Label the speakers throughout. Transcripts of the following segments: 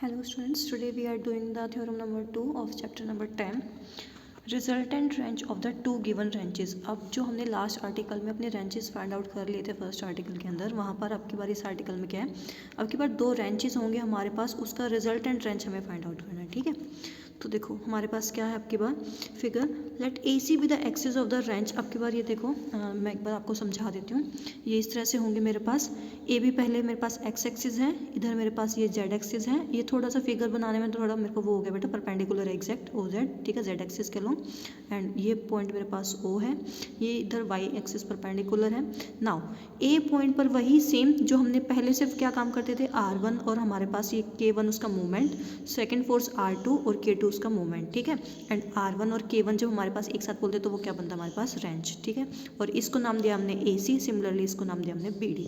Speaker 1: Hello students, today we are doing the theorem number 2 of chapter number 10, resultant range of the two given ranges। अब जो हमने last article में अपने ranges find out कर लिए थे फर्स्ट आर्टिकल के अंदर, वहाँ पर अब की बार इस आर्टिकल में क्या है, अब की बार दो रेंजेस होंगे हमारे पास, उसका रिजल्टेंट रेंज हमें फाइंड आउट करना है। ठीक है, तो देखो हमारे पास क्या है अब की बार figure, let A C be the axis of the range. अब की बार ये देखो मैं एक बार आपको समझा देती हूँ। ये इस तरह से होंगे मेरे पास, ए बी पहले मेरे पास एक्स एक्सिस है, इधर मेरे पास ये जेड एक्सिस है। ये थोड़ा सा फिगर बनाने में थोड़ा मेरे को वो हो गया बेटा, परपेंडिकुलर एग्जैक्ट ओ जेड, ठीक है, जेड एक्सिस के लॉन्ग, एंड ये पॉइंट मेरे पास ओ है, ये इधर वाई एक्सिस परपेंडिकुलर है। नाउ ए पॉइंट पर वही सेम जो हमने पहले सिर्फ क्या काम करते थे, R1 और हमारे पास ये K1 उसका मूवमेंट, सेकेंड फोर्स R2 और K2 उसका मूवमेंट, ठीक है। एंड R1 और K1 जब हमारे पास एक साथ बोलते तो वो क्या बनता है हमारे पास, रेंज, ठीक है। और इसको नाम दिया हमने AC, सिमिलरली इसको नाम दिया हमने BD।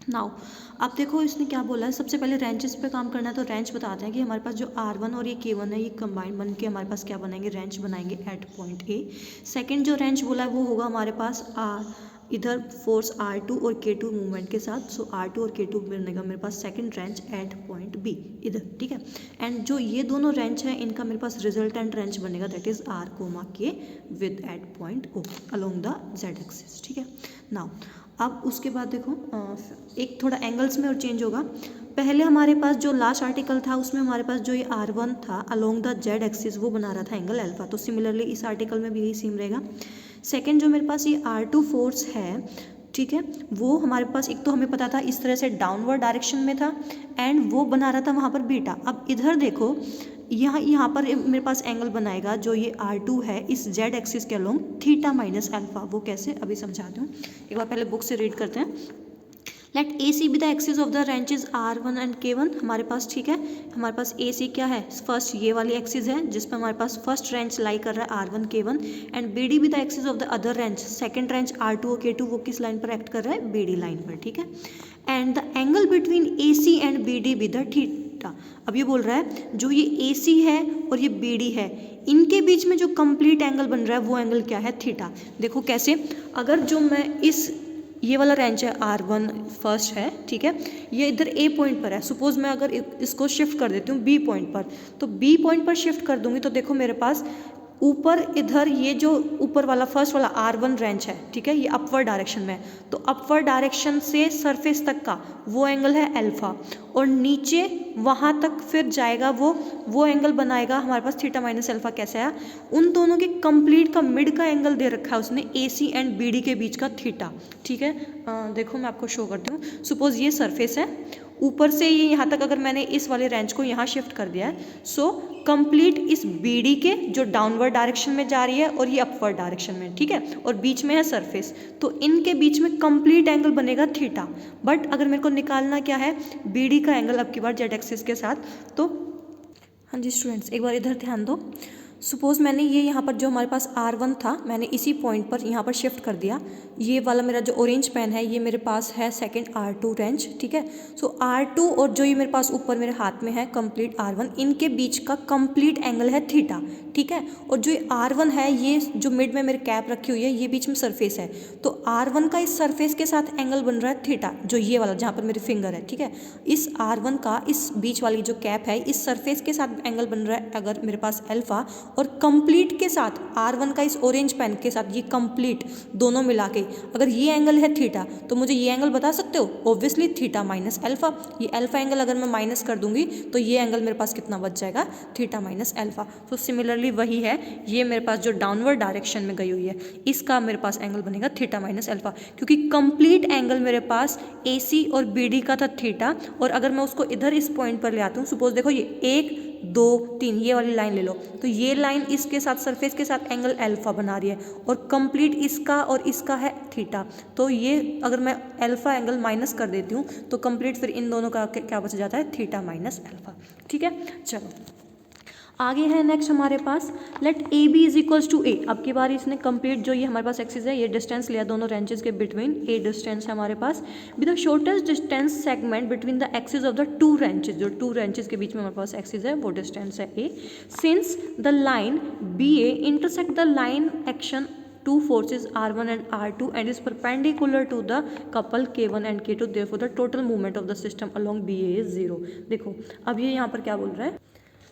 Speaker 1: नाउ अब देखो इसने क्या बोला है, सबसे पहले रेंजेस पे काम करना है, तो रेंज बताते हैं कि हमारे पास जो R1 और ये K1 है, ये कंबाइन बन के हमारे पास क्या बनाएंगे, रेंज बनाएंगे एट पॉइंट A। सेकंड जो रेंज बोला है वो होगा हमारे पास इधर फोर्स R2 और K2 मूवमेंट के साथ, सो R2 और K2 बनेगा मेरे पास second range at point B इधर, ठीक है। एंड जो ये दोनों रेंज है इनका मेरे पास रिजल्टेंट रेंज बनेगा, that is R, K with at point O along the Z axis, ठीक है। नाउ अब उसके बाद देखो एक थोड़ा एंगल्स में और चेंज होगा। पहले हमारे पास जो लास्ट आर्टिकल था उसमें हमारे पास जो ये R1 था अलोंग द Z एक्सिस वो बना रहा था एंगल अल्फा, तो सिमिलरली इस आर्टिकल में भी यही सेम रहेगा। सेकेंड जो मेरे पास ये R2 फोर्स है, ठीक है, वो हमारे पास एक तो हमें पता था इस तरह से डाउनवर्ड डायरेक्शन में था एंड वो बना रहा था वहाँ पर बीटा। अब इधर देखो यहाँ पर मेरे पास एंगल बनाएगा जो ये R2 है इस Z एक्सिस के अलोंग थीटा माइनस अल्फा। वो कैसे अभी समझाती हूँ, एक बार पहले बुक से रीड करते हैं। Let A C be the axis of the wrenches R1 and K1 हमारे पास, ठीक है। हमारे पास ए सी क्या है, फर्स्ट ये वाली एक्सिस है जिसमें हमारे पास फर्स्ट रेंज लाई कर रहा है R1 K1, and B D be the axis of the other wrench, second wrench R2 और K2 वो किस लाइन पर एक्ट कर रहा है, बी डी लाइन पर, ठीक है। And the angle between A C and B D be the theta. अब ये बोल रहा है जो ये ए सी है और ये बी डी है, इनके बीच में जो कंप्लीट एंगल बन रहा है वो एंगल क्या है, थीटा। देखो कैसे, अगर जो मैं इस ये वाला रेंज है R1 फर्स्ट है, ठीक है, ये इधर A पॉइंट पर है, सपोज मैं अगर इसको शिफ्ट कर देती हूँ B पॉइंट पर, तो B पॉइंट पर शिफ्ट कर दूंगी तो देखो मेरे पास ऊपर इधर ये जो ऊपर वाला फर्स्ट वाला R1 रेंज है, ठीक है, ये अपवर्ड डायरेक्शन में है, तो अपवर्ड डायरेक्शन से सरफेस तक का वो एंगल है अल्फा, और नीचे वहाँ तक फिर जाएगा वो एंगल बनाएगा हमारे पास थीटा माइनस अल्फा। कैसे आया, उन दोनों के कंप्लीट का मिड का एंगल दे रखा है उसने ए सी एंड बी डी के बीच का थीटा, ठीक है। देखो मैं आपको शो करती हूँ, सपोज ये सरफेस है, ऊपर से ये यहाँ तक अगर मैंने इस वाले रेंज को यहाँ शिफ्ट कर दिया है, सो कंप्लीट इस बी डी के जो डाउनवर्ड डायरेक्शन में जा रही है और ये अपवर्ड डायरेक्शन में, ठीक है, और बीच में है सरफेस, तो इनके बीच में कंप्लीट एंगल बनेगा थीटा। बट अगर मेरे को निकालना क्या है, बी डी का एंगल अब की बार जेड एक्सिस के साथ, तो हाँ जी स्टूडेंट्स एक बार इधर ध्यान दो। सपोज मैंने ये यहाँ पर जो हमारे पास R1 था, मैंने इसी पॉइंट पर यहाँ पर शिफ्ट कर दिया, ये वाला मेरा जो ऑरेंज पेन है ये मेरे पास है सेकंड R2 रेंज, ठीक है। सो R2 और जो ये मेरे पास ऊपर मेरे हाथ में है कंप्लीट R1, इनके बीच का कंप्लीट एंगल है थीटा, ठीक है। और जो R1 है ये जो मिड में मेरे कैप रखी हुई है, ये बीच में सरफेस है, तो R1 का इस सरफेस के साथ एंगल बन रहा है थीटा, जो ये वाला जहाँ पर मेरे फिंगर है, ठीक है। इस R1 का इस बीच वाली जो कैप है इस सरफेस के साथ एंगल बन रहा है अगर मेरे पास अल्फा, और कंप्लीट के साथ R1 का इस ऑरेंज पेन के साथ ये कंप्लीट दोनों मिला के अगर ये एंगल है थीटा, तो मुझे ये एंगल बता सकते हो, ऑब्वियसली थीटा माइनस अल्फा। ये अल्फा एंगल अगर मैं माइनस कर दूंगी तो ये एंगल मेरे पास कितना बच जाएगा, थीटा माइनस अल्फा। तो सिमिलरली वही है, ये मेरे पास जो डाउनवर्ड डायरेक्शन में गई हुई है इसका मेरे पास एंगल बनेगा थीटा माइनस अल्फा, क्योंकि कंप्लीट एंगल मेरे पास ए सी और बी डी का था थीटा, और अगर मैं उसको इधर इस पॉइंट पर ले आती हूँ, सपोज देखो ये 1 2 3 ये वाली लाइन ले लो, तो ये लाइन इसके साथ सरफेस के साथ एंगल अल्फा बना रही है, और कंप्लीट इसका और इसका है थीटा, तो ये अगर मैं अल्फा एंगल माइनस कर देती हूँ तो कंप्लीट फिर इन दोनों का क्या बच जाता है, थीटा माइनस अल्फा, ठीक है। चलो आगे है नेक्स्ट हमारे पास, let A B is equals to A. अब की बार इसने कंप्लीट जो ये हमारे पास एक्सिस है, ये डिस्टेंस लिया दोनों रेंजेस के बिटवीन, ए डिस्टेंस है हमारे पास, with the shortest distance segment between the axis of the two ranges, जो टू रेंजेस के बीच में हमारे पास एक्सिस है वो डिस्टेंस है A, since the line B A intersect the line action two forces R1 and R2 and is perpendicular to the couple K1 and K2, therefore the total movement of the system along BA is 0। देखो अब ये यहाँ पर क्या बोल रहा है,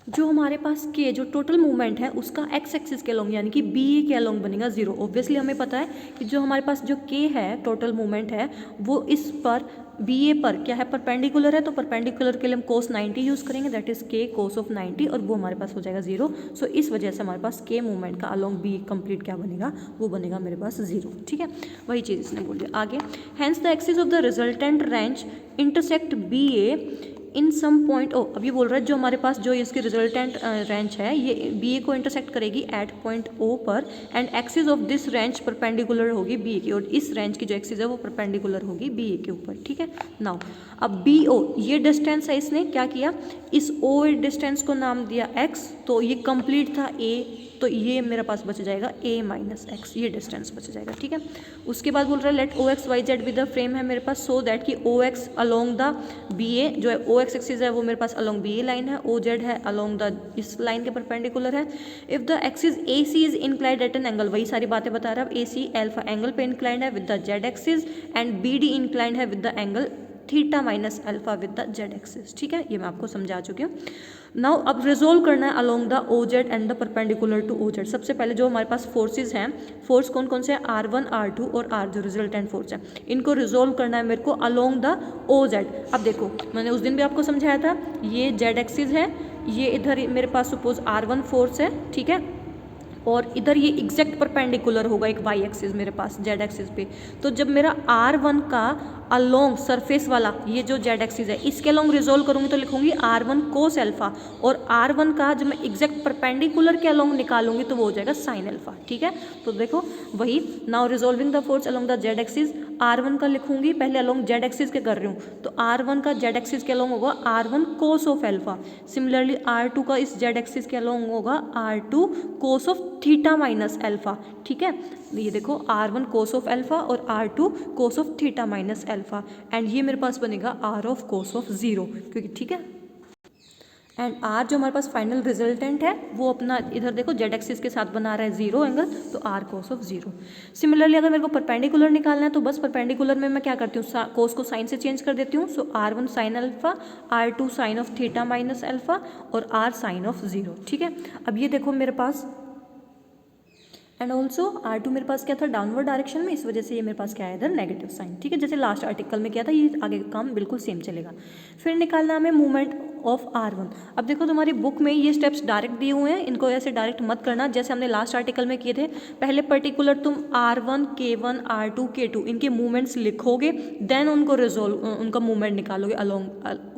Speaker 1: जो हमारे पास के जो टोटल मूवमेंट है उसका एक्स एक्सिस के अलोंग यानी कि बी ए के अलोंग बनेगा 0। ऑब्वियसली हमें पता है कि जो हमारे पास जो के है टोटल मूवमेंट है वो इस पर बी ए पर क्या है, परपेंडिकुलर है, तो परपेंडिकुलर के लिए हम कोस 90 यूज़ करेंगे, दैट इज के कोस ऑफ 90, और वो हमारे पास हो जाएगा 0। सो इस वजह से हमारे पास के मूवमेंट का अलोंग बी कंप्लीट क्या बनेगा, वो बनेगा मेरे पास 0। ठीक है, वही चीज़ इसने बोल दिया आगे। Hence the axis of the resultant wrench intersect B A in some point O. अब ये बोल रहा है जो हमारे पास जो इसकी रिजल्टेंट रेंज है ये बी ए को इंटरसेक्ट करेगी एट पॉइंट ओ पर, and axis of this range perpendicular होगी बी ए की, और इस रेंज की जो एक्सिस है वो परपेंडिकुलर होगी बी ए के ऊपर। ठीक है, नाउ अब बी ओ ये डिस्टेंस है, इसने क्या किया, इस ओ डिस्टेंस को नाम दिया एक्स, तो ये कंप्लीट था ए, तो ये मेरे पास बच जाएगा a माइनस एक्स, ये डिस्टेंस बच जाएगा। ठीक है, उसके बाद बोल रहा है let O X Y Z with the frame है मेरे पास, सो दैट कि O X along the B A जो है ओ एक्स एक्सिस है वो मेरे पास अलोंग बी ए लाइन है, ओ जेड है अलोंग द इस लाइन के परपेंडिकुलर है। If the axis A C is inclined at an angle, वही सारी बातें बता रहा है, ए सी एल्फा एंगल पे इंक्लाइंड है with the Z axis, and B D inclined है with the angle theta minus alpha with the Z axis. ठीक है, ये मैं आपको समझा चुकी हूँ। नाउ अब रिजोल्व करना है along the O Z and the perpendicular to O Z. सबसे पहले जो हमारे पास फोर्सेज हैं, फोर्स कौन कौन से हैं, R1 R2 और R जो रिजल्टेंट फोर्स है, इनको रिजोल्व करना है मेरे को अलोंग द ओ जेड। अब देखो मैंने उस दिन भी आपको समझाया था, ये जेड एक्सिस है, ये इधर मेरे पास सपोज R1 फोर्स है, ठीक है, और इधर ये एग्जैक्ट परपेंडिकुलर होगा एक वाई एक्सिस मेरे पास जेड एक्सिस पे। तो जब मेरा R1 का अलोंग सरफेस वाला ये जो जेड एक्सिस है इसके अलोंग रिजोल्व करूंगी तो लिखूंगी R1 कोस अल्फा, और R1 का जब मैं एग्जैक्ट परपेंडिकुलर के अलोंग निकालूंगी तो वो हो जाएगा साइन अल्फा। ठीक है, तो देखो वही now resolving the force along the Z axis, R1 का लिखूंगी पहले अलोंग जेड एक्सिस के कर रही हूँ, तो R1 का जेड एक्सिस के अलोंग होगा R1 cos of alpha. Similarly R2 का इस जेड एक्सिस के अलोंग होगा R2 cos of theta minus alpha. ठीक है, ये देखो R1 कोस ऑफ अल्फा और R2 cos of theta minus alpha, and ये मेरे पास बनेगा R ऑफ कोस ऑफ 0, क्योंकि ठीक है, एंड R जो हमारे पास फाइनल रिजल्टेंट है वो अपना इधर देखो जेड एक्सिस के साथ बना रहा है 0 एंगल, तो R कोस ऑफ 0। सिमिलरली अगर मेरे को परपेंडिकुलर निकालना है तो बस परपेंडिकुलर में मैं क्या करती हूँ, कोस को साइन से चेंज कर देती हूँ। So R1 sine alpha, R2 sine of theta minus alpha और R साइन ऑफ 0। ठीक है, अब ये देखो मेरे पास, एंड ऑल्सो R2 मेरे पास क्या था, डाउनवर्ड डायरेक्शन में, इस वजह से ये मेरे पास क्या है इधर नेगेटिव साइन। ठीक है, जैसे लास्ट आर्टिकल में किया था, ये आगे का काम बिल्कुल सेम चलेगा। फिर निकालना हमें मूवमेंट ऑफ R1। अब देखो तुम्हारी बुक में ये स्टेप्स डायरेक्ट दिए हुए हैं, इनको ऐसे डायरेक्ट मत करना जैसे हमने लास्ट आर्टिकल में किए थे। पहले पर्टिकुलर तुम R1 K1 R2 K2 इनके मूवमेंट्स लिखोगे, देन उनको रिजोल्व उनका मूवमेंट निकालोगे along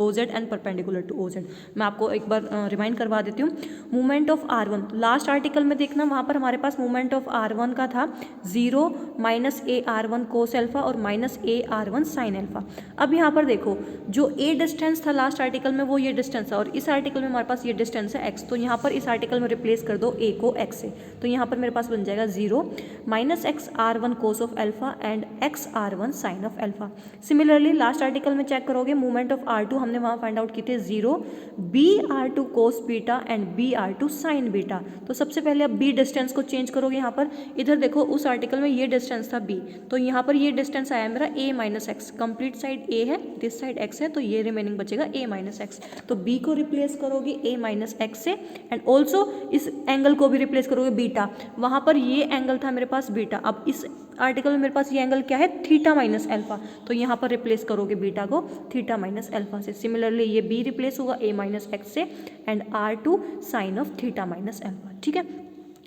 Speaker 1: OZ and perpendicular to OZ। मैं आपको एक बार रिमाइंड करवा देती हूँ। Movement of R1 last article में देखना, वहाँ पर हमारे पास मूवमेंट ऑफ R1 का था 0 माइनस ए R1 कोस अल्फा और माइनस ए R1 साइन अल्फा। अब यहाँ पर देखो जो ए डिस्टेंस था लास्ट आर्टिकल में वो ये डिस्टेंस है, और इस आर्टिकल में हमारे पास ये डिस्टेंस है x, तो यहाँ पर इस आर्टिकल में रिप्लेस कर दो a को x से, तो यहाँ पर मेरे पास बन जाएगा 0 minus x R1 cos of alpha and x R1 sine of alpha. Similarly last article में चेक करोगे मूवमेंट ऑफ R2 हमने वहाँ फाइंड आउट किए थे 0 b R2 cos beta and b R2 sign beta. तो सबसे पहले अब b डिस्टेंस को चेंज करोगे, यहाँ पर इधर देखो उस आर्टिकल में ये डिस्टेंस था b, तो यहाँ पर ये डिस्टेंस आया मेरा a minus x, complete side a है, दिस साइड x है, तो ये रिमेनिंग बचेगा a माइनस एक्स। तो b को रिप्लेस करोगे a माइनस एक्स से, एंड ऑल्सो इस एंगल को भी रिप्लेस करोगे बीटा, वहाँ पर ये एंगल था मेरे पास बीटा, अब इस आर्टिकल में मेरे पास ये एंगल क्या है थीटा माइनस अल्फा, तो यहाँ पर रिप्लेस करोगे बीटा को थीटा माइनस अल्फा से। सिमिलरली ये b रिप्लेस होगा a माइनस एक्स से and R2 sine of theta minus alpha. ठीक है,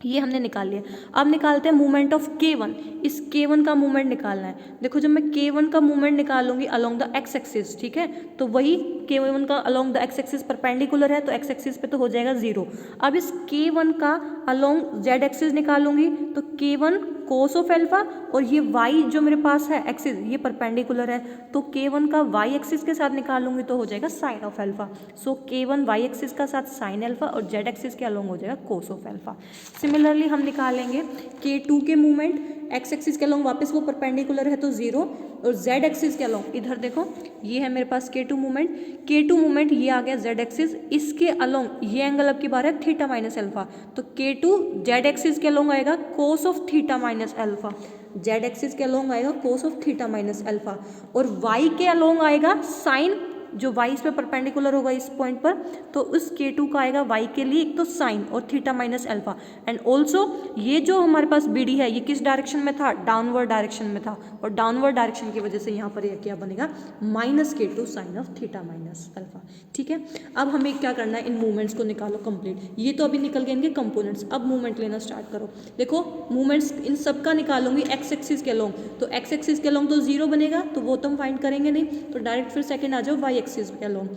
Speaker 1: ये हमने निकाल लिया। अब निकालते हैं मूवमेंट ऑफ K1। इस K1 का मूवमेंट निकालना है। देखो जब मैं K1 का मूवमेंट निकालूंगी अलोंग द एक्स एक्सिस, ठीक है, तो वही K1 का along the X axis perpendicular है, तो एक्स एक्सिस पे तो हो जाएगा 0। अब इस K1 का अलोंग जेड एक्सिस निकालूंगी तो K1 कोस ऑफ अल्फा और ये y जो मेरे पास है एक्सिस ये परपेंडिकुलर है, तो k1 का y एक्सिस के साथ निकालूंगी तो हो जाएगा sine of alpha. So k1 y axis का साथ साइन अल्फा और z एक्सिस के अलोंग हो जाएगा कोस ऑफ अल्फा। सिमिलरली हम निकालेंगे k2 के मूवमेंट, x एक्सिस के अलोंग वापस वो परपेंडिकुलर है तो 0, और z एक्सिस के अलोंग इधर देखो ये है मेरे पास k2 मूवमेंट ये आ गया z एक्सिस, इसके अलोंग ये एंगल अब की बार है थीटा माइनस अल्फा, तो k2 z एक्सिस के अलोंग आएगा कोस of theta minus alpha, z axis के अलोंग आएगा कोस ऑफ थीटा माइनस अल्फा, और y के अलोंग आएगा साइन, जो y इस पे परपेंडिकुलर होगा इस पॉइंट पर, तो उस k2 का आएगा y के लिए एक तो साइन और theta minus alpha, and also ये जो हमारे पास BD है ये किस डायरेक्शन में था, डाउनवर्ड डायरेक्शन में था, और डाउनवर्ड डायरेक्शन की वजह से यहाँ पर ये क्या बनेगा minus k2 sine of theta minus alpha. ठीक है, अब हमें क्या करना है, इन मूवमेंट्स को निकालो कंप्लीट। ये तो अभी निकल गए इनके कंपोनेंट्स, अब मूवमेंट लेना स्टार्ट करो। देखो मूवमेंट्स इन सब का निकालूंगी एक्स एक्सिस के अलोंग, तो एक्स एक्सिस के अलोंग तो 0 बनेगा, तो वो तो हम फाइंड करेंगे नहीं, तो डायरेक्ट फिर सेकंड आ जाओ वाई एक्सिस के अलोंग,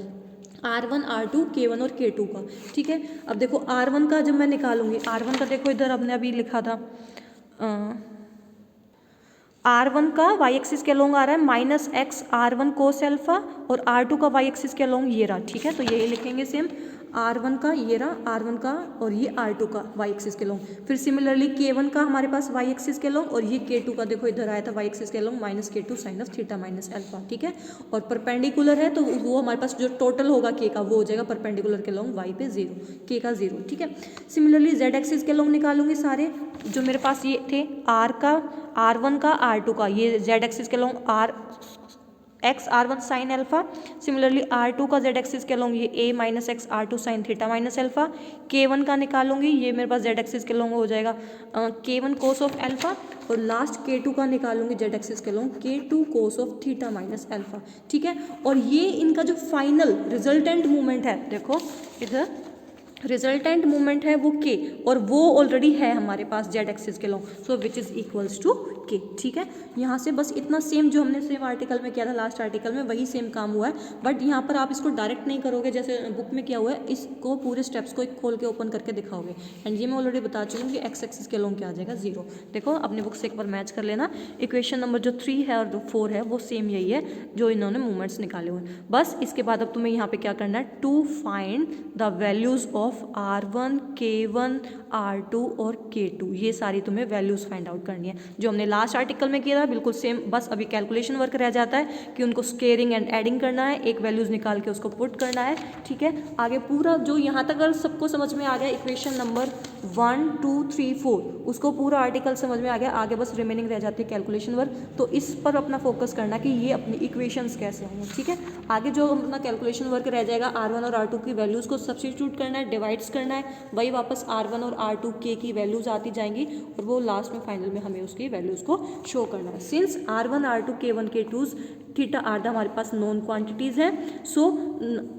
Speaker 1: R1 R2 K1 और K2 का। ठीक है, अब देखो R1 का जब मैं निकालूंगी, R1 का देखो इधर हमने अभी लिखा था R1 का y एक्सिस के अलोंग आ रहा है minus x R1 cos alpha, और R2 का y एक्सिस के अलोंग ये रहा। ठीक है, तो यही लिखेंगे सेम, R1 का ये रहा R1 का, और ये R2 का y एक्सिस के अलोंग। फिर सिमिलरली K1 का हमारे पास y एक्सिस के अलोंग, और ये K2 का देखो इधर आया था y एक्सिस के along minus K2 sine of theta minus alpha. ठीक है, और परपेंडिकुलर है तो वो हमारे पास जो टोटल होगा K का वो हो जाएगा परपेंडिकुलर के अलोंग y पे 0, K का 0। ठीक है, सिमिलरली z एक्सिस के अलोंग निकालूंगी सारे जो मेरे पास ये थे, R का R1 का R2 का, ये z एक्सिस के along x R1 sine alpha, similarly R2 का z एक्सिस के अलोंग ये a minus x R2 sine theta minus alpha. K1 का निकालूंगी, ये मेरे पास z एक्सिस के अलोंग हो जाएगा K1 कोस ऑफ अल्फा, और लास्ट K2 का निकालूंगी z एक्सिस के along K2 cos of theta minus alpha. ठीक है, और ये इनका जो फाइनल रिजल्टेंट मूवमेंट है, देखो इधर रिजल्टेंट मूवमेंट है वो k, और वो ऑलरेडी है हमारे पास z एक्सिस के along, so which is equals to k। ठीक है, यहाँ से बस इतना सेम जो हमने सेम आर्टिकल में किया था लास्ट आर्टिकल में वही सेम काम हुआ है, बट यहाँ पर आप इसको डायरेक्ट नहीं करोगे जैसे बुक में किया हुआ है, इसको पूरे स्टेप्स को खोल के ओपन करके दिखाओगे, एंड ये मैं ऑलरेडी बता चुकी हूँ कि एक्स एक्सिस के अलोंग क्या आ जाएगा 0। देखो अपनी बुक से एक बार मैच कर लेना, इक्वेशन नंबर जो 3 है और जो 4 है वो सेम यही है जो इन्होंने मूवमेंट्स निकाले हुए हैं। बस इसके बाद अब तुम्हें यहाँ पे क्या करना है, to find the values of R1 K1 R2 और K2, ये सारी तुम्हें वैल्यूज फाइंड आउट करनी है जो हमने लास्ट आर्टिकल में किया था, बिल्कुल सेम। बस अभी कैलकुलेशन वर्क रह जाता है कि उनको स्केयरिंग एंड एडिंग करना है, एक वैल्यूज निकाल के उसको पुट करना है। ठीक है, आगे पूरा जो यहाँ तक अगर सबको समझ में आ गया, इक्वेशन नंबर 1 2 3 4 उसको पूरा आर्टिकल समझ में आ गया, आगे बस रिमेनिंग रह जाती है कैलकुलेशन वर्क, तो इस पर अपना फोकस करना कि ये अपनी इक्वेशंस कैसे होंगे। ठीक है, आगे जो अपना कैलकुलेशन वर्क रह जाएगा, R1 और R2 की वैल्यूज़ को सब्स्टिट्यूट करना है, डिवाइड्स करना है, वही वापस R1 और R2 K की वैल्यूज़ आती जाएंगी, और वो लास्ट में फाइनल में हमें उसकी वैल्यूज़ को शो करना है। Since R1 R2 K1 K2 theta are हमारे पास नॉन क्वांटिटीज़ हैं, सो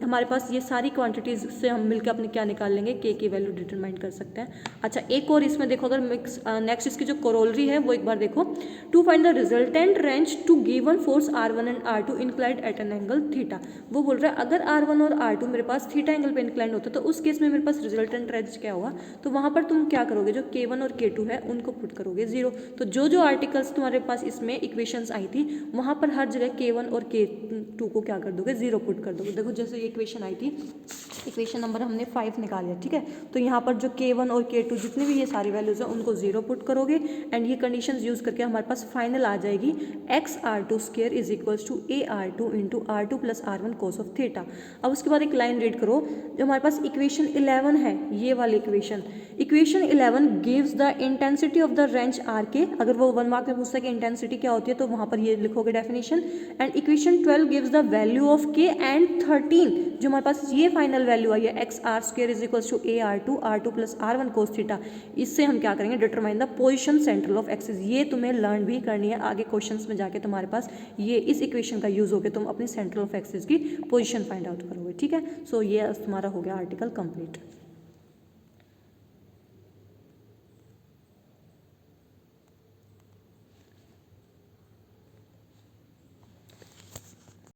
Speaker 1: हमारे पास ये सारी क्वांटिटीज़ से हम मिलकर अपने क्या निकाल लेंगे, के की वैल्यू डिटरमाइन कर सकते हैं। अच्छा, एक और इसमें देखो, अगर नेक्स्ट इसकी जो कोरोलरी है वो एक बार देखो, to find the resultant wrench to given force R1 and R2 inclined at an angle theta. वो बोल रहा है अगर R1 और R2 मेरे पास थीटा एंगल पे इंक्लाइंड होता है तो उस केस में मेरे पास रिजल्टेंट रेंज क्या होगा, तो वहाँ पर तुम क्या करोगे, जो K1 और K2 है उनको पुट करोगे 0। तो जो जो आर्टिकल्स तुम्हारे पास इसमें इक्वेशंस आई थी वहाँ पर हर जगह K1 और K2 को क्या कर दोगे, 0 पुट कर दोगे। देखो जैसे ये इक्वेशन आई थी, इक्वेशन नंबर हमने 5 निकालिया। ठीक है, तो यहाँ पर जो K1 और K2 जितने भी ये सारी वैल्यूज हैं उनको 0 पुट करोगे, एंड ये कंडीशंस यूज करके हमारे पास फाइनल आ जाएगी x R2 square is equals to a R2 into R2 plus R1 cos of theta. अब उसके बाद एक लाइन रीड करो, जो हमारे पास इक्वेशन 11 है, ये वाली equation 11 gives the intensity of the wrench R K. अगर वो 1 मार्क में पूछता है कि इंटेंसिटी क्या होती है तो वहाँ पर ये लिखोगे definition. And equation 12 gives the value of K, and 13 जो हमारे पास ये फाइनल वैल्यू आई है x R square is equals to a R2 plus R1 cos theta. इससे हम क्या करेंगे, determine the position central of axis. ये तुम्हें लर्न भी करनी है, आगे क्वेश्चंस में जाके तुम्हारे पास ये इस इक्वेशन का यूज होकर तुम अपनी सेंट्रल ऑफ एक्सिस की पोजीशन फाइंड आउट करोगे। ठीक है, सो ये तुम्हारा हो गया आर्टिकल कंप्लीट।